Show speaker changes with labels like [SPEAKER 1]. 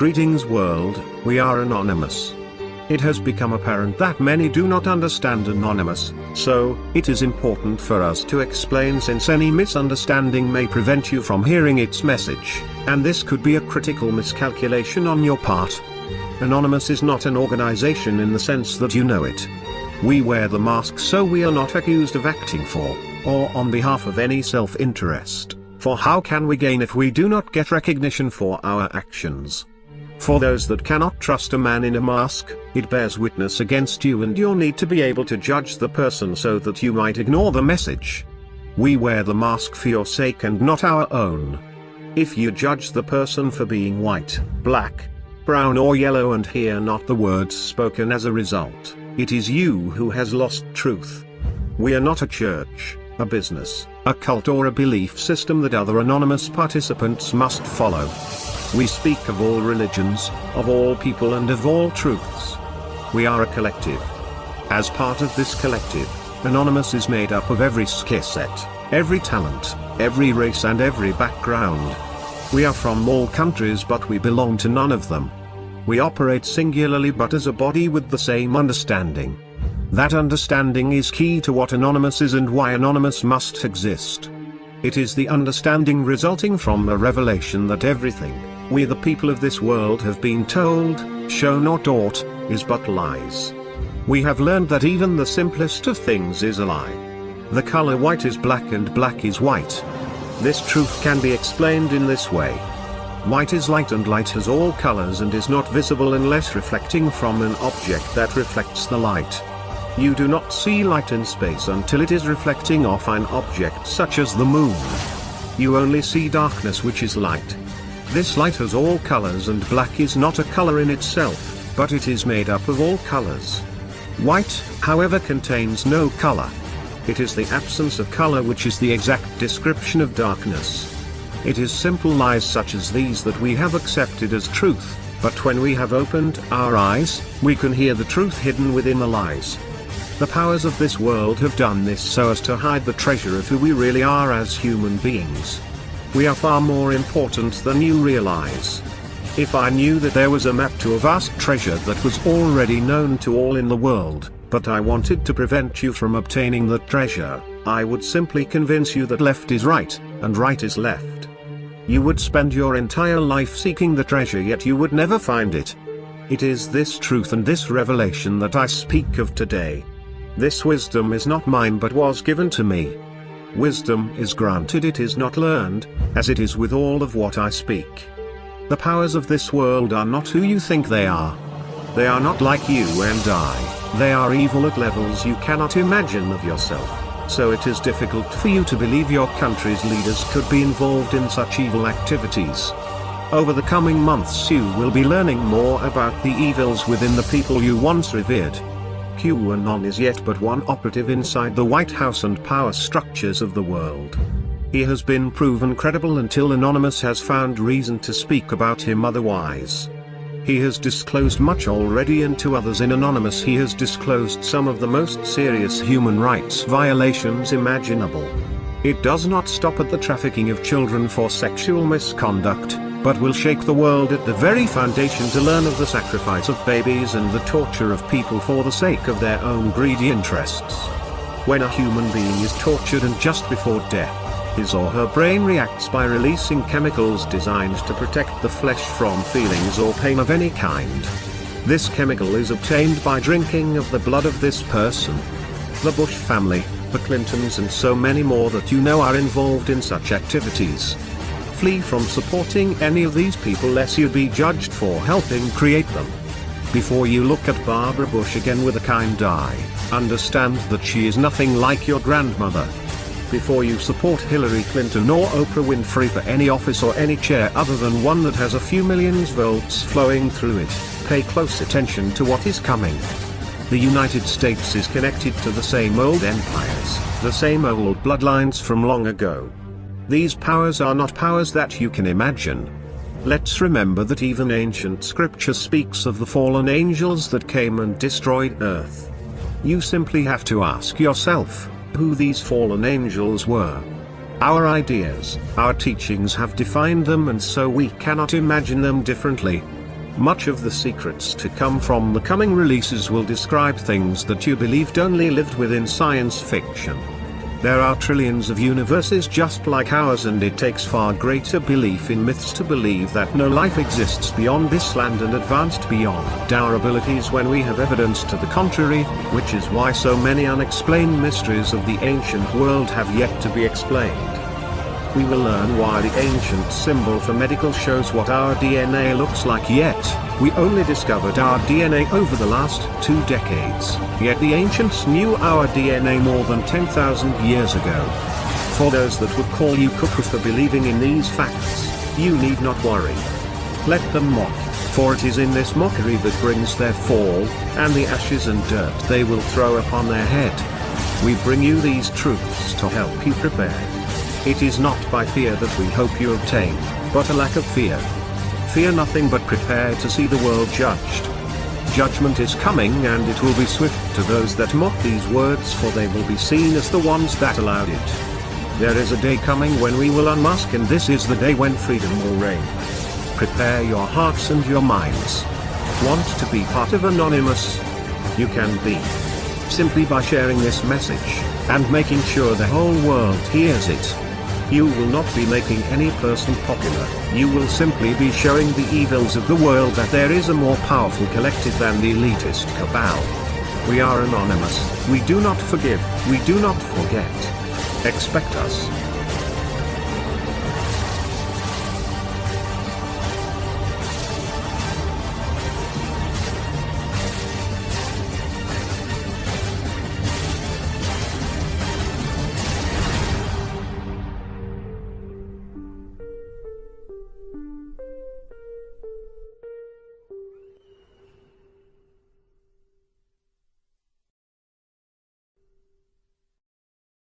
[SPEAKER 1] Greetings world, we are Anonymous. It has become apparent that many do not understand Anonymous, so it is important for us to explain, since any misunderstanding may prevent you from hearing its message, and this could be a critical miscalculation on your part. Anonymous is not an organization in the sense that you know it. We wear the mask so we are not accused of acting for, or on behalf of any self-interest, for how can we gain if we do not get recognition for our actions? For those that cannot trust a man in a mask, it bears witness against you, and you'll need to be able to judge the person so that you might ignore the message. We wear the mask for your sake and not our own. If you judge the person for being white, black, brown or yellow and hear not the words spoken as a result, it is you who has lost truth. We are not a church, a business, a cult or a belief system that other anonymous participants must follow. We speak of all religions, of all people and of all truths. We are a collective. As part of this collective, Anonymous is made up of every skill set, every talent, every race and every background. We are from all countries but we belong to none of them. We operate singularly but as a body with the same understanding. That understanding is key to what Anonymous is and why Anonymous must exist. It is the understanding resulting from a revelation that everything we the people of this world have been told, shown or taught, is but lies. We have learned that even the simplest of things is a lie. The color white is black and black is white. This truth can be explained in this way. White is light and light has all colors and is not visible unless reflecting from an object that reflects the light. You do not see light in space until it is reflecting off an object such as the moon. You only see darkness, which is light. This light has all colors and black is not a color in itself, but it is made up of all colors. White, however, contains no color. It is the absence of color which is the exact description of darkness. It is simple lies such as these that we have accepted as truth, but when we have opened our eyes, we can hear the truth hidden within the lies. The powers of this world have done this so as to hide the treasure of who we really are as human beings. We are far more important than you realize. If I knew that there was a map to a vast treasure that was already known to all in the world, but I wanted to prevent you from obtaining the treasure, I would simply convince you that left is right, and right is left. You would spend your entire life seeking the treasure, yet you would never find it. It is this truth and this revelation that I speak of today. This wisdom is not mine but was given to me. Wisdom is granted, it is not learned, as it is with all of what I speak. The powers of this world are not who you think they are. They are not like you and I, they are evil at levels you cannot imagine of yourself, so it is difficult for you to believe your country's leaders could be involved in such evil activities. Over the coming months you will be learning more about the evils within the people you once revered. QAnon is yet but one operative inside the White House and power structures of the world. He has been proven credible until Anonymous has found reason to speak about him otherwise. He has disclosed much already, and to others in Anonymous he has disclosed some of the most serious human rights violations imaginable. It does not stop at the trafficking of children for sexual misconduct, but will shake the world at the very foundation to learn of the sacrifice of babies and the torture of people for the sake of their own greedy interests. When a human being is tortured and just before death, his or her brain reacts by releasing chemicals designed to protect the flesh from feelings or pain of any kind. This chemical is obtained by drinking of the blood of this person. The Bush family, the Clintons and so many more that you know are involved in such activities. Flee from supporting any of these people lest you be judged for helping create them. Before you look at Barbara Bush again with a kind eye, understand that she is nothing like your grandmother. Before you support Hillary Clinton or Oprah Winfrey for any office or any chair other than one that has a few millions votes flowing through it, pay close attention to what is coming. The United States is connected to the same old empires, the same old bloodlines from long ago. These powers are not powers that you can imagine. Let's remember that even ancient scripture speaks of the fallen angels that came and destroyed Earth. You simply have to ask yourself who these fallen angels were. Our ideas, our teachings have defined them, and so we cannot imagine them differently. Much of the secrets to come from the coming releases will describe things that you believed only lived within science fiction. There are trillions of universes just like ours, and it takes far greater belief in myths to believe that no life exists beyond this land and advanced beyond our abilities when we have evidence to the contrary, which is why so many unexplained mysteries of the ancient world have yet to be explained. We will learn why the ancient symbol for medical shows what our DNA looks like, yet we only discovered our DNA over the last 2 decades, yet the ancients knew our DNA more than 10,000 years ago. For those that would call you cuckoo for believing in these facts, you need not worry. Let them mock, for it is in this mockery that brings their fall, and the ashes and dirt they will throw upon their head. We bring you these truths to help you prepare. It is not by fear that we hope you obtain, but a lack of fear. Fear nothing, but prepare to see the world judged. Judgment is coming, and it will be swift to those that mock these words, for they will be seen as the ones that allowed it. There is a day coming when we will unmask, and this is the day when freedom will reign. Prepare your hearts and your minds. Want to be part of Anonymous? You can be. Simply by sharing this message, and making sure the whole world hears it. You will not be making any person popular, you will simply be showing the evils of the world that there is a more powerful collective than the elitist cabal. We are anonymous, we do not forgive, we do not forget. Expect us.